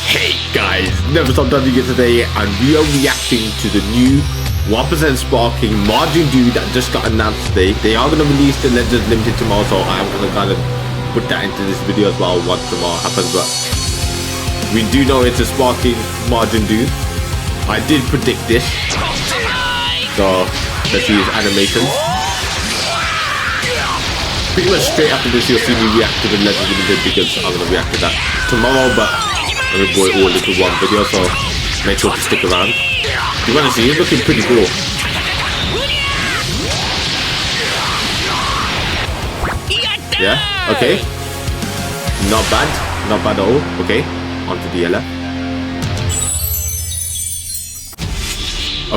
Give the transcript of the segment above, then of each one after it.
Hey guys, never stop diving in today, and we are reacting to the new 1% Sparking Majin Duu that just got announced today. They are going to release the Legends Limited tomorrow, so I'm going to kind of put that into this video as well once tomorrow happens. But we do know it's a Sparking Majin Duu. I did predict this, so let's see his animation. Pretty much straight after this you'll see me react to the Legends Limited because I'm going to react to that tomorrow, but I'm going to boil all into one video, so make sure to stick around. You're going to see he's looking pretty cool. Yeah, okay. Not bad at all. Okay, on to the LF.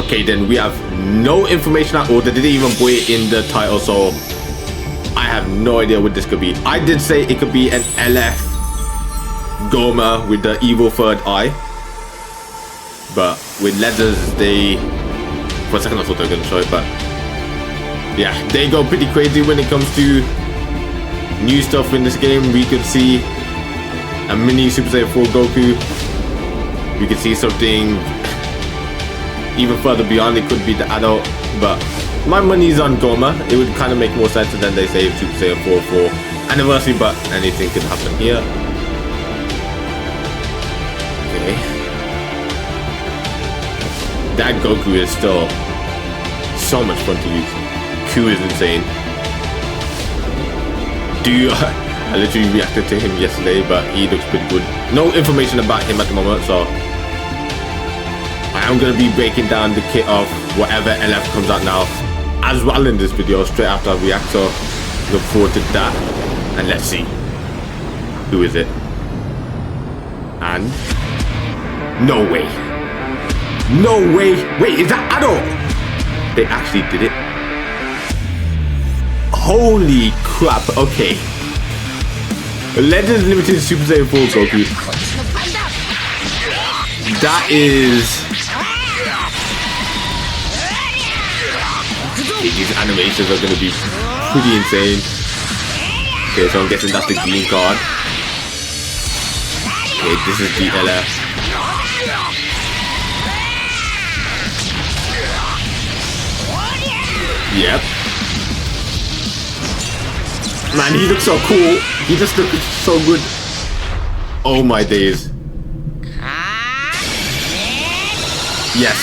Okay, then we have no information at all. They didn't even put it in the title, so I have no idea what this could be. I did say it could be an LF Goma with the evil third eye, but with Legends, they, for a second I thought they were going to show it, but yeah, they go pretty crazy when it comes to new stuff in this game. We could see a mini Super Saiyan 4 Goku. We could see something even further beyond. It could be the adult, but my money's on Goma. It would kind of make more sense, and then they say Super Saiyan 4 for anniversary, but anything could happen here. Okay. That Goku is still so much fun to use. Q is insane. I literally reacted to him yesterday, but he looks pretty good. No information about him at the moment, so I am going to be breaking down the kit of whatever LF comes out now as well in this video straight after I react, so look forward to that. And let's see, who is it? And no way, wait, is that adult? They actually did it. Holy crap. Okay, Legends Limited Super Saiyan 4 Goku. That is, these animations are going to be pretty insane. Okay, so I'm guessing that's the green card. Okay, this is the LF. Yep. Man, he looks so cool. He just looks so good. Oh my days. Yes.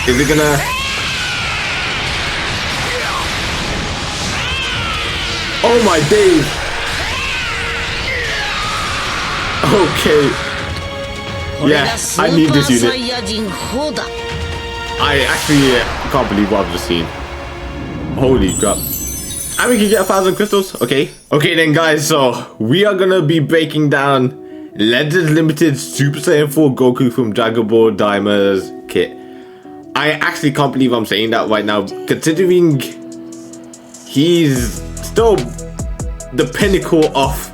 Is it gonna... Oh my days. Okay. Yeah, I need this unit. I actually can't believe what I've just seen. Holy crap. And we can get 1,000 crystals. Okay then guys, so we are gonna be breaking down Legends Limited Super Saiyan 4 Goku from Dragon Ball Daima's kit. I actually can't believe I'm saying that right now, considering he's still the pinnacle of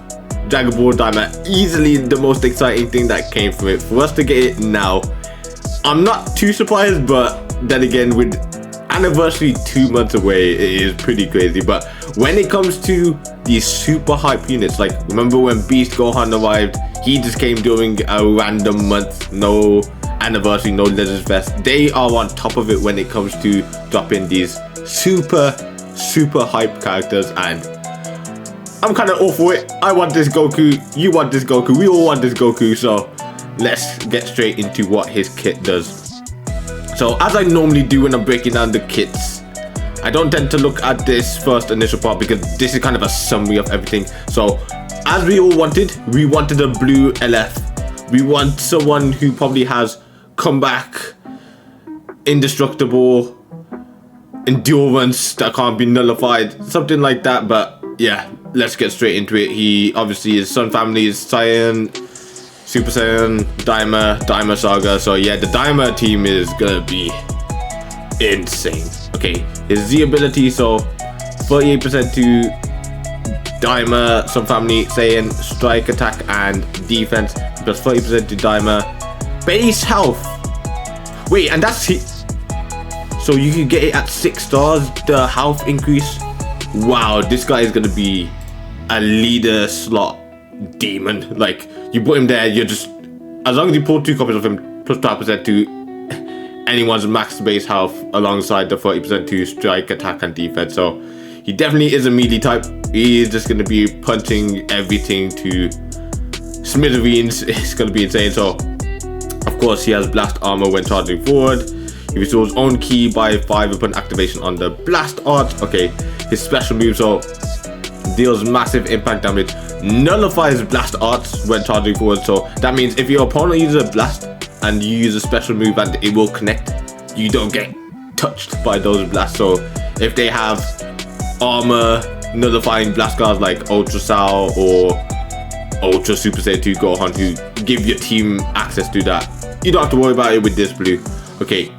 Dragon Ball Daima. Easily the most exciting thing that came from it. For us to get it now, I'm not too surprised, but then again, with anniversary 2 months away, it is pretty crazy. But when it comes to these super hype units, like remember when Beast Gohan arrived, he just came during a random month, no anniversary, no Legends Fest. They are on top of it when it comes to dropping these super hype characters, and I'm kind of all for it. I want this Goku, you want this Goku, we all want this Goku, so let's get straight into what his kit does. So as I normally do when I'm breaking down the kits, I don't tend to look at this first initial part because this is kind of a summary of everything. So as we all wanted, we wanted a blue LF. We want someone who probably has comeback, indestructible, endurance that can't be nullified, something like that. But yeah, let's get straight into it. He obviously, his Sun family is Saiyan, Super Saiyan, Daima Saga. So yeah, the Daima team is gonna be insane. Okay, his Z ability, so 38% to Daima, Sun family, Saiyan, strike, attack, and defense, plus 30% to Daima. Base health. Wait, and that's it. So you can get it at 6 stars, the health increase. Wow, this guy is gonna be a leader slot demon. Like, you put him there, you're just, as long as you pull 2 copies of him, plus 12% to anyone's max base health alongside the 30% to strike, attack, and defense. So he definitely is a melee type. He is just going to be punching everything to smithereens. It's going to be insane. So of course he has blast armor when charging forward. He restores own ki by 5 upon activation on the blast art. Okay, his special move, so deals massive impact damage, nullifies blast arts when charging forward. So that means if your opponent uses a blast and you use a special move and it will connect, you don't get touched by those blasts. So if they have armor nullifying blast guards like Ultra Sal or Ultra Super Saiyan 2 Gohan, who give your team access to that, you don't have to worry about it with this blue. Okay,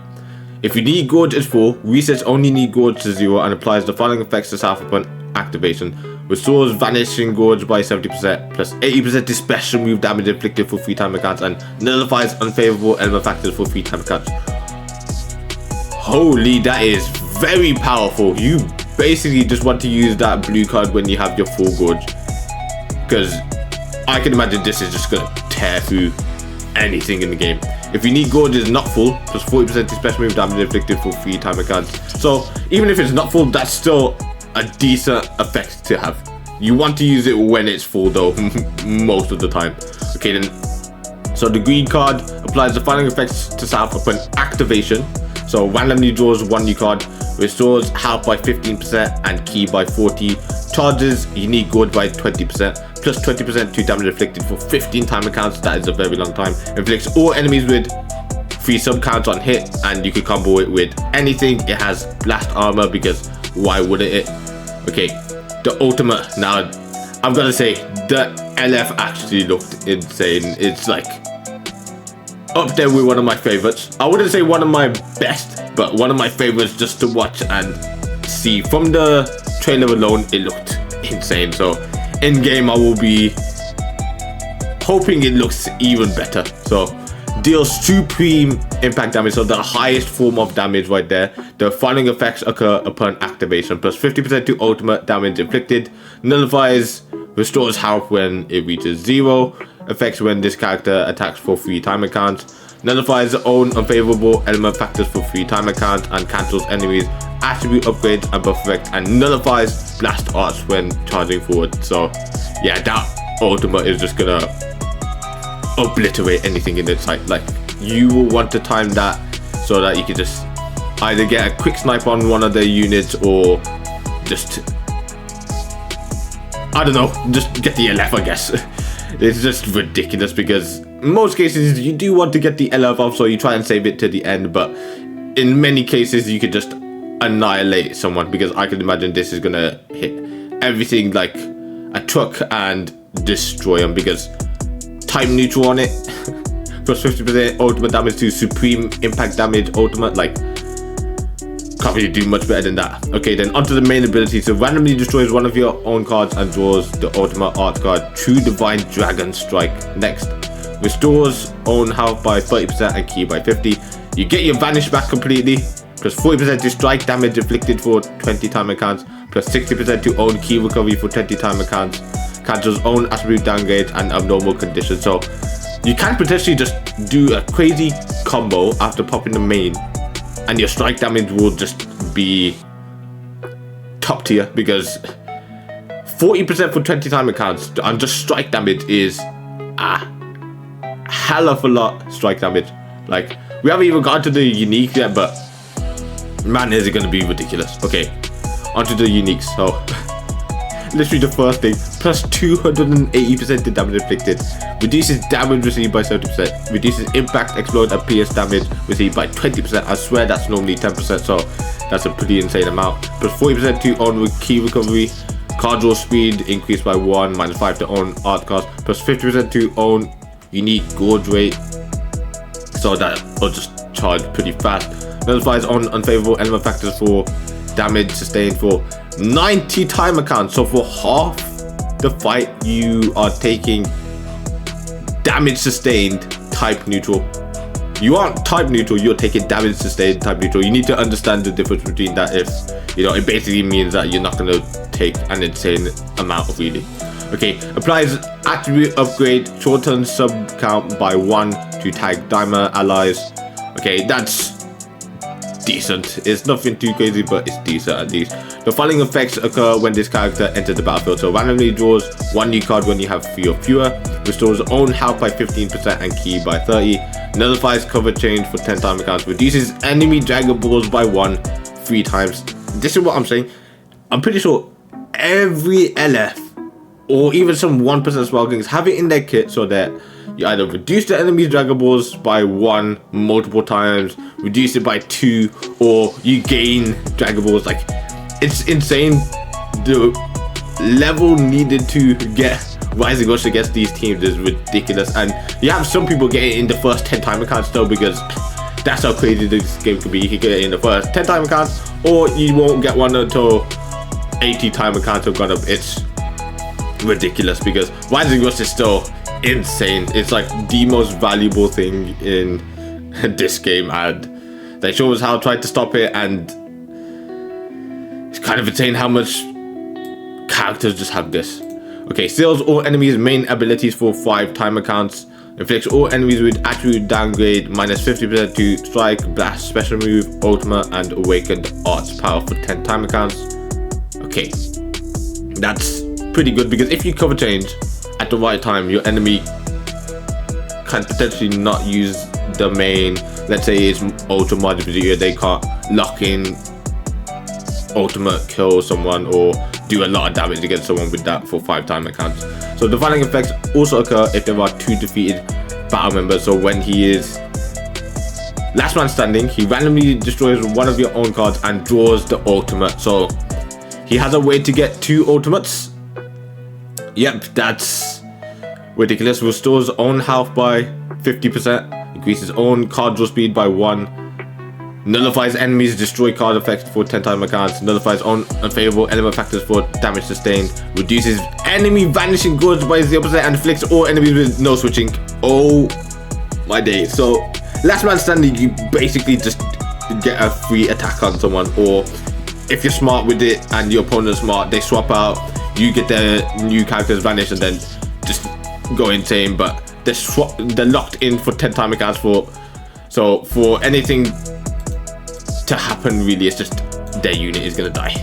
if you need Gorge is 4, resets only need Gorge to 0 and applies the following effects to self upon activation. Restores Vanishing Gorge by 70%, plus 80% to special move damage inflicted for 3 timer counts, and nullifies unfavorable element factors for 3 timer counts. Holy, that is very powerful. You basically just want to use that blue card when you have your full Gorge, because I can imagine this is just going to tear through anything in the game. If you need Gorge is not full, plus 40% to special move damage inflicted for 3 timer counts. So even if it's not full, that's still a decent effect to have. You want to use it when it's full though, most of the time. Okay then, so the green card applies the following effects to self upon activation. So randomly draws 1 new card, restores health by 15% and ki by 40, charges unique Gorge by 20%, plus 20% to damage inflicted for 15 timer counts. That is a very long time. Inflicts all enemies with 3 sub counts on hit, and you can combo it with anything. It has blast armor, because why wouldn't it? Okay, the ultimate. Now I'm gonna say the LF actually looked insane. It's like up there with one of my favorites. I wouldn't say one of my best, but one of my favorites just to watch and see. From the trailer alone, it looked insane. So in game I will be hoping it looks even better. So deals supreme impact damage, so the highest form of damage right there. The following effects occur upon activation, plus 50% to ultimate damage inflicted, nullifies, restores health when it reaches 0, effects when this character attacks for 3 timer counts, nullifies own unfavorable element factors for 3 timer counts, and cancels enemies attribute upgrades and buff effect, and nullifies blast arts when charging forward. So yeah, that ultimate is just gonna obliterate anything in its sight. Like, you will want to time that so that you can just either get a quick snipe on one of the units, or just, I don't know, just get the LF, I guess. It's just ridiculous, because in most cases you do want to get the LF off, so you try and save it to the end, but in many cases you could just annihilate someone, because I can imagine this is gonna hit everything like a truck and destroy them, because type neutral on it, plus 50% ultimate damage to supreme impact damage ultimate. Like, can't really do much better than that. Okay, then onto the main ability. So randomly destroys one of your own cards and draws the ultimate art card, True Divine Dragon Strike. Next, restores own health by 30% and ki by 50. You get your vanish back completely, plus 40% to strike damage inflicted for 20 timer counts, plus 60% to own ki recovery for 20 timer counts. Cancels own attribute downgrade and abnormal conditions. So you can potentially just do a crazy combo after popping the main, and your strike damage will just be top tier, because 40% for 20 timer counts and just strike damage is a hell of a lot strike damage. Like, we haven't even gotten to the unique yet, but man, is it going to be ridiculous. Okay, onto the uniques. So literally the first thing, plus 280% to damage inflicted, reduces damage received by 70%, reduces impact, explode, and pierce damage received by 20%. I swear that's normally 10%, so that's a pretty insane amount. Plus 40% to own with ki recovery, card draw speed increased by 1, minus 5 to own art cards, plus 50% to own unique Gorge rate, so that will just charge pretty fast. Nullifies on unfavorable element factors for damage sustained for 90 timer counts. So for half the fight you are taking damage sustained type neutral. You aren't type neutral, you're taking damage sustained type neutral. You need to understand the difference between that. If you know, it basically means that you're not going to take an insane amount of healing. Okay, applies attribute upgrade, shortens sub count by 1 to tag Daima allies. Okay, that's decent. It's nothing too crazy, but it's decent at least. The following effects occur when this character enters the battlefield. So randomly draws 1 new card when you have 3 or fewer, restores own health by 15% and ki by 30, nullifies cover change for 10 time accounts, reduces enemy Dragon Balls by 1 3 times. This is what I'm saying. I'm pretty sure every LF or even some 1% Sparkings have it in their kit so that you either reduce the enemy's Dragon Balls by 1 multiple times, reduce it by 2, or you gain Dragon Balls. Like, it's insane. The level needed to get Rising Rush against these teams is ridiculous, and you have some people get it in the first 10 time accounts though, because that's how crazy this game could be. You can get it in the first 10 time accounts, or you won't get one until 80 time accounts have gone up. It's ridiculous because Rising Rush is still insane. It's like the most valuable thing in this game, and they show us how to try to stop it, and it's kind of insane how much characters just have this. Okay, steals all enemies' main abilities for 5 time accounts, inflicts all enemies with attribute downgrade minus 50% to strike, blast, special move, ultimate, and awakened arts power for 10 time accounts. Okay, that's pretty good because if you cover change at the right time, your enemy can potentially not use the main. Let's say it's Ultra Majin Duu, they can't lock in ultimate kill someone or do a lot of damage against someone with that for 5 time accounts. So the following effects also occur if there are 2 defeated battle members. So when he is last man standing, he randomly destroys one of your own cards and draws the ultimate. So he has a way to get 2 ultimates. Yep, that's ridiculous. Restores own health by 50%, increases own card draw speed by 1, nullifies enemies destroy card effects for 10 time accounts, nullifies own unfavorable element factors for damage sustained, reduces enemy vanishing goods by 0% and inflicts all enemies with no switching. Oh my day. So last man standing, you basically just get a free attack on someone, or if you're smart with it and your opponent's smart, they swap out, you get their new characters vanish and then just go insane. But they're locked in for 10 time accounts so for anything to happen, really, it's just their unit is gonna die.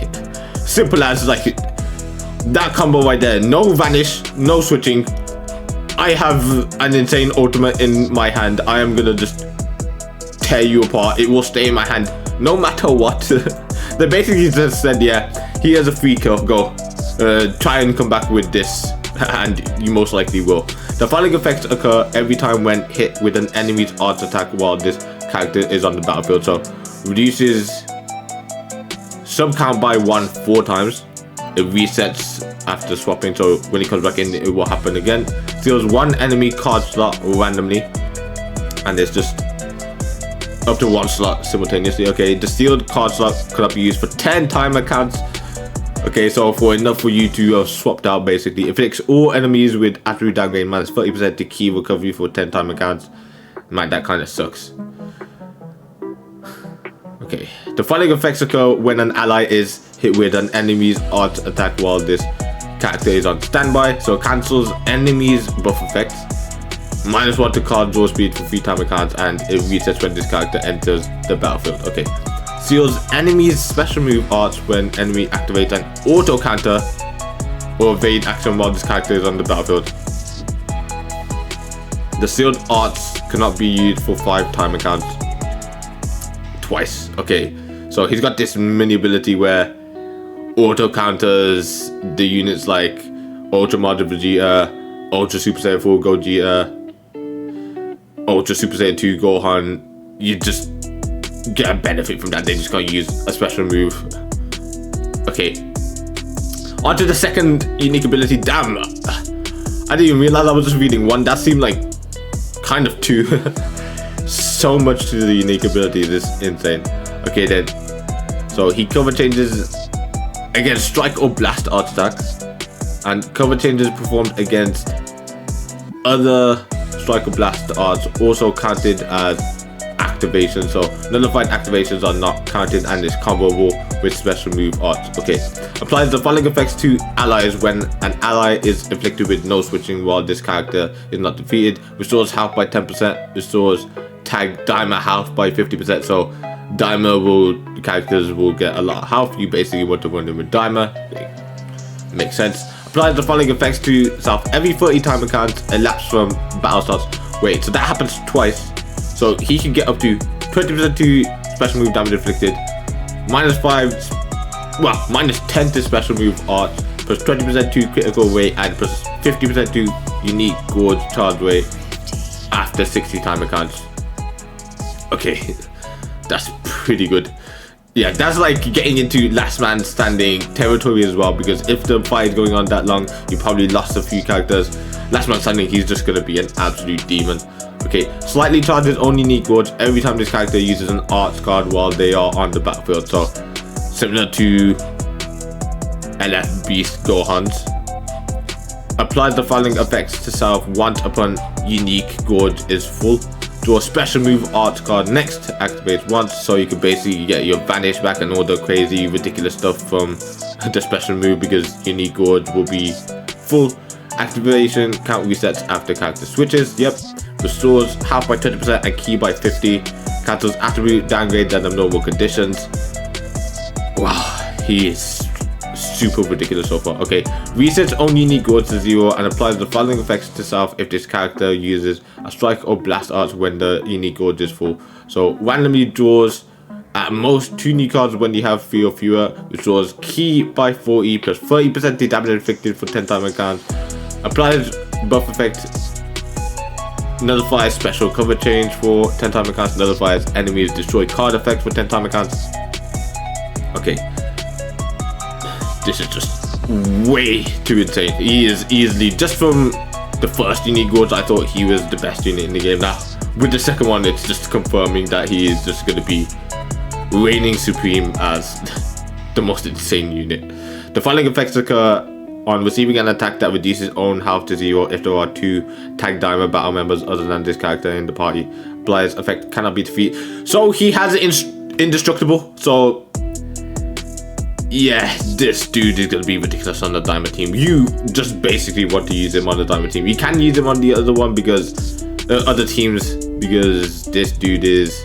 Simple as, like, that combo right there. No vanish, no switching. I have an insane ultimate in my hand. I am gonna just tear you apart. It will stay in my hand no matter what. They basically just said, yeah, here's a free kill, go. Try and come back with this, and you most likely will. The following effects occur every time when hit with an enemy's arts attack while this character is on the battlefield. So reduces sub count by 1 4 times. It resets after swapping, so when it comes back in, it will happen again. Steals 1 enemy card slot randomly, and it's just up to 1 slot simultaneously. Okay, the sealed card slot cannot be used for 10 time accounts. Okay, so for enough for you to have swapped out, basically. Inflicts all enemies with attribute downgrade minus 30% to ki recovery for 10 time accounts. Man, that kind of sucks. Okay, the following effects occur when an ally is hit with an enemy's art attack while this character is on standby. So cancels enemies buff effects, minus 1 to card draw speed for 3 time accounts, and it resets when this character enters the battlefield. Okay, seals enemies special move arts when enemy activates an auto counter or evade action while this character is on the battlefield. The sealed arts cannot be used for 5 time accounts twice. Okay, so he's got this mini ability where auto counters the units like Ultra Majin Vegeta, Ultra Super Saiyan 4 Gogeta, Ultra Super Saiyan 2 Gohan. You just get a benefit from that. They just can't use a special move. Okay, on to the second unique ability. Damn, I didn't even realize I was just reading 1. That seemed like kind of 2. So much to the unique ability. This is insane. Okay then, so he cover changes against strike or blast art attacks, and cover changes performed against other strike or blast arts also counted as activation. So nullified activations are not counted, and is comboable with special move arts. Okay, applies the following effects to allies when an ally is inflicted with no switching while this character is not defeated. Restores health by 10%. Restores tag Daima health by 50%. So Daima characters will get a lot of health. You basically want to run in with Daima. Makes sense. Applies the following effects to self every 30 timer counts elapsed from battle starts. Wait, so that happens twice. So he can get up to 20% to special move damage inflicted, minus 10 to special move art, plus 20% to critical rate, and plus 50% to unique gorge charge rate after 60 timer counts. Okay, that's pretty good. Yeah, that's like getting into last man standing territory as well, because if the fight is going on that long, you probably lost a few characters. Last man standing, he's just gonna be an absolute demon. Okay, slightly charges only unique gorge every time this character uses an arts card while they are on the battlefield. So similar to LF Beast Gohan's. Applies the following effects to self once upon unique gorge is full. Draw a special move art card next, activates once, so you can basically get your vanish back and all the crazy ridiculous stuff from the special move, because unique gorge will be full. Activation count resets after character switches. Yep. Restores health by 20% and ki by 50. Cancels attribute downgrades and abnormal conditions. Wow, he is super ridiculous so far. Okay, resets only unique gorge to 0 and applies the following effects to self if this character uses a strike or blast arts when the unique gorge is full. So randomly draws at most 2 new cards when you have 3 or fewer. Restores ki by 40 plus 30% to damage inflicted for 10 timer counts. Applies buff effect. Nullifies special cover change for 10 timer counts. Nullifies enemies destroy card effect for 10 timer counts. Okay, this is just way too insane. He is easily, just from the first unique gorge, I thought he was the best unit in the game. Now with the second one, it's just confirming that he is just going to be reigning supreme as the most insane unit. The following effects occur on receiving an attack that reduces own health to 0 if there are 2 tag Daima battle members other than this character in the party. Applies effect cannot be defeated. So he has it indestructible. So yeah, this dude is going to be ridiculous on the Daima team. You just basically want to use him on the Daima team. You can use him on the other one because other teams, because this dude is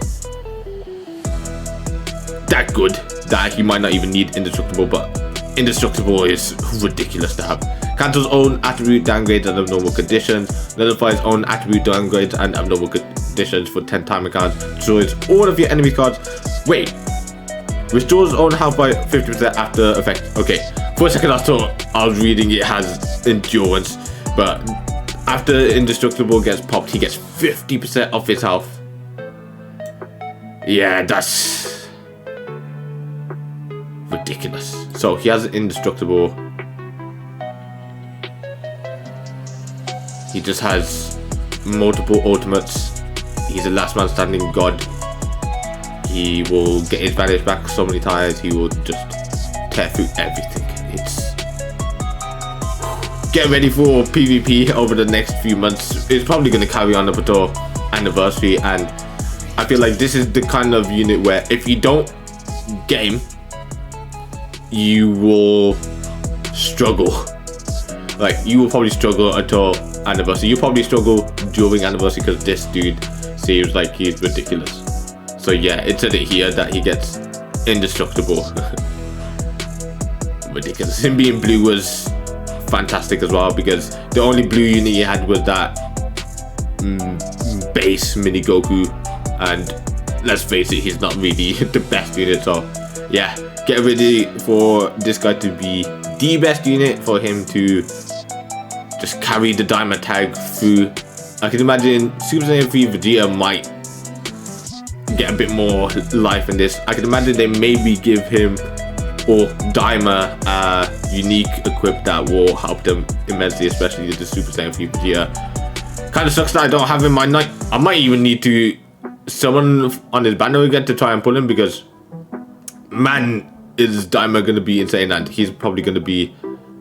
that good that he might not even need indestructible, but indestructible is ridiculous to have. Cancels own attribute downgrades and abnormal conditions. Nullifies own attribute downgrades and abnormal conditions for 10 timer counts. Destroys all of your enemy cards. Wait. Restores own health by 50% after effect. Okay. For a second I thought I was reading it has endurance, but after indestructible gets popped, he gets 50% off his health. Yeah, that's ridiculous. So he has indestructible. He just has multiple ultimates. He's a last man standing god. He will get his vanish back so many times. He will just tear through everything. It's get ready for PvP over the next few months. It's probably going to carry on up until anniversary, and I feel like this is the kind of unit where if you don't get him, you will struggle. Like, you will probably struggle until anniversary. You probably struggle during anniversary because this dude seems like he's ridiculous. So yeah, it said it here that he gets indestructible. Ridiculous. Him being blue was fantastic as well, because the only blue unit he had was that base mini Goku, and let's face it, he's not really the best unit. So yeah, get ready for this guy to be the best unit, for him to just carry the Daima tag through. I can imagine Super Saiyan 3 Vegeta might get a bit more life in this. I can imagine they maybe give him or Daima a unique equip that will help them immensely, especially the Super Saiyan 3 Vegeta. Kind of sucks that I don't have him. I might even need to summon on his banner again to try and pull him, because man, is Daima going to be insane, and he's probably going to be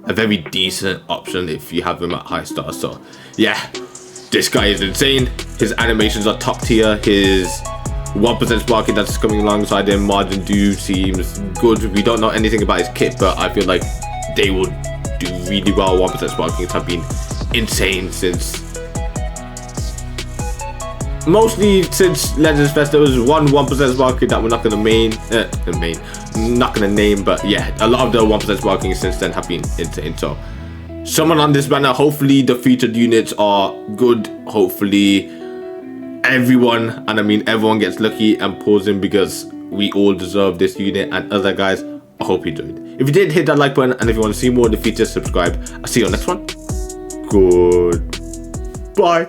a very decent option if you have him at high stars. So yeah, this guy is insane. His animations are top tier. His 1% Sparking that's coming alongside him. Majin Duu seems good. We don't know anything about his kit, but I feel like they will do really well. 1% Sparkings have been insane since mostly since Legends Fest. There was one 1% Sparking that we're not gonna not gonna name, but yeah, a lot of the 1% Sparking since then have been insane. So someone on this banner, hopefully the featured units are good. Hopefully everyone, and I mean everyone, gets lucky and pulls in, because we all deserve this unit. And other guys, I hope you enjoyed. If you did, hit that like button, and if you want to see more of the features, subscribe. I'll see you on the next one. Goodbye.